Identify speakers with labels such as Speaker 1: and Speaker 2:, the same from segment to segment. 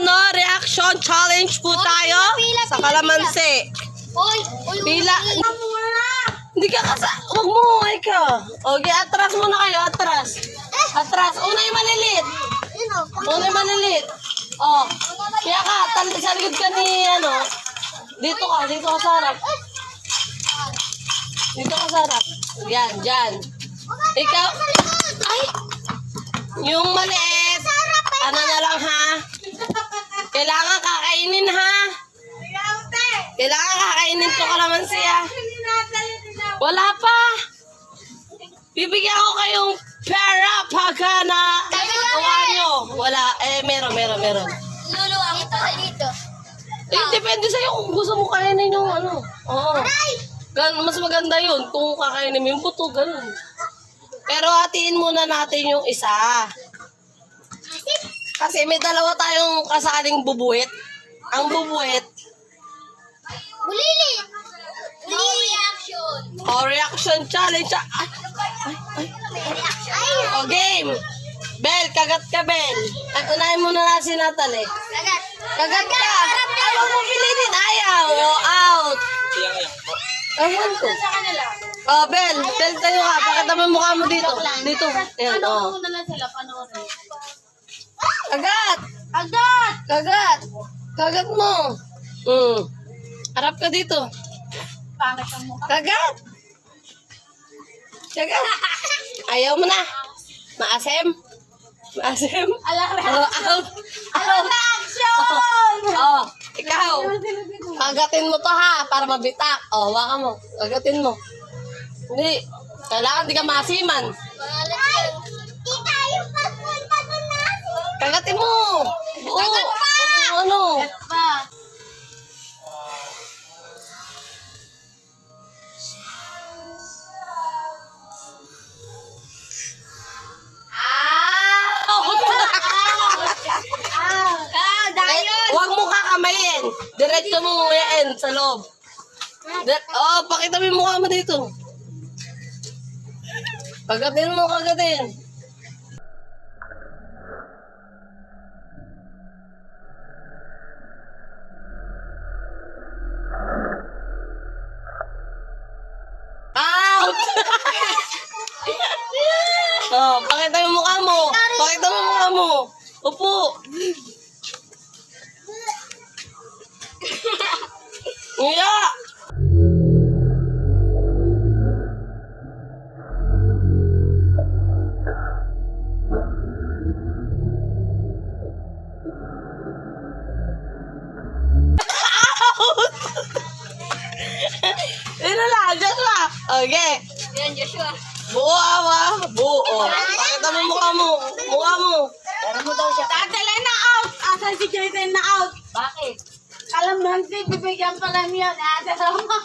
Speaker 1: no, reaction challenge po tayo sa kalamansi. Pila. Hindi ka huwag mo, ikaw. Okay, atras muna kayo, atras. Atras. Una yung maliliit. Una yung maliliit. Oh, kaya ka, sa likod ka ni, dito ka sa harap. Dito ka sa harap. Yan, dyan. Ikaw, ay, yung maliit, ano na lang ha? Kailangan kakainin ha? Kailangan kakainin to kalamansi ha? Wala pa. Bibigyan ko kayong pera pagka na gawa nyo. Wala, meron.
Speaker 2: Luluwang ito dito.
Speaker 1: Depende sa'yo kung gusto mo kainin yung Oo. Mas maganda yun kung kakainin mo yung buto, ganun. Pero hatiin muna natin yung isa. Kasi may dalawa tayong kasaling bubuit. Ang bubuit.
Speaker 2: Bulili. Reaction.
Speaker 1: Reaction challenge. O, game. Bel, kagat ka, Bel. Unahin muna na si Natalie. Kagat ka. Ayaw mo pilitin. Ayaw. Out. Ewan ko. Oh, Bel tayo ka. Pakita mo yung mukha mo dito. Dito. Ayan, Kagat. Kagat mo. Harap ka dito. Kagat. Ayaw mo na. Maasim. Out. Oh, ikaw. Kagatin mo to ha, para mabitak. Oh, waka mo. Kagatin mo. Hindi. Kailangan di ka maasiman. Kagatin mo.
Speaker 2: Kagat pa.
Speaker 1: Huwag mo kakamayin. Diretso mo yan sa loob. Pakita mo yung mukha mo dito. Kagatin mo. Out! Pakita mo yung mukha mo. Upo. Iya. Joshua. Okay.
Speaker 2: Yan, Joshua.
Speaker 1: Buo. Pakita mo mukha mo.
Speaker 2: Pero mo daw siya.
Speaker 3: Tatay na out! Asan si Jason na out?
Speaker 2: Bakit?
Speaker 3: Alam mo, hindi bibigyan pa lang yun. Asan mo?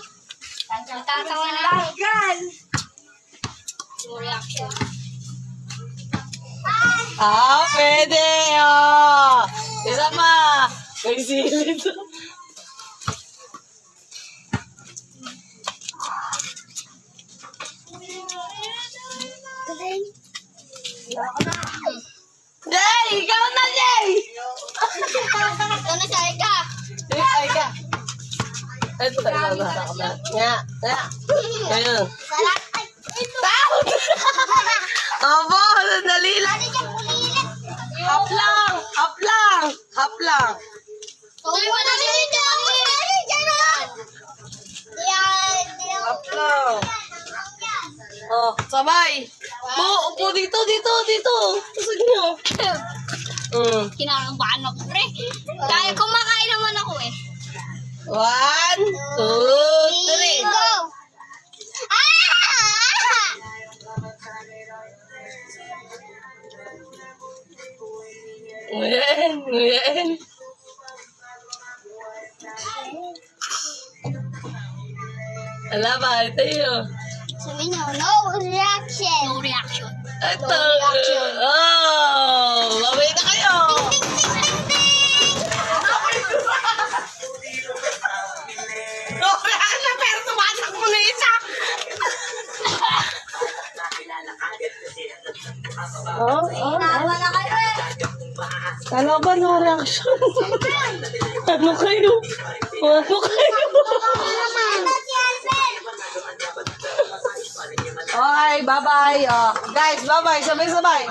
Speaker 2: Tatawa na lang.
Speaker 3: Girl!
Speaker 2: Reaction.
Speaker 1: Pwede. Isa pa. May silid. Jay! Ikaw na, Jay!
Speaker 2: Ito na siya, Ika.
Speaker 1: Ay ka. Ito. Nga. Ayun. Out! Abo, sandali lang. Hap lang.
Speaker 2: Uy, wala na dito.
Speaker 1: Hap lang. Sabay. Upo dito. Tusog nyo.
Speaker 2: Kinakabahan ako, pre. Kaya kumakain naman ako eh.
Speaker 1: 1, 2, 3.
Speaker 2: Go!
Speaker 1: Nguyen. Ala ba? Ito yun.
Speaker 2: Sabi niyo, no reaction.
Speaker 1: Ito.
Speaker 2: No reaction.
Speaker 1: Babay na kayo. Pero tumatak mo na isa.
Speaker 2: Inawa na kayo eh.
Speaker 1: Kalaban, no reaction. Ano kayo? Ano kayo? Okay, bye-bye. Guys, bye-bye. Sabay-sabay.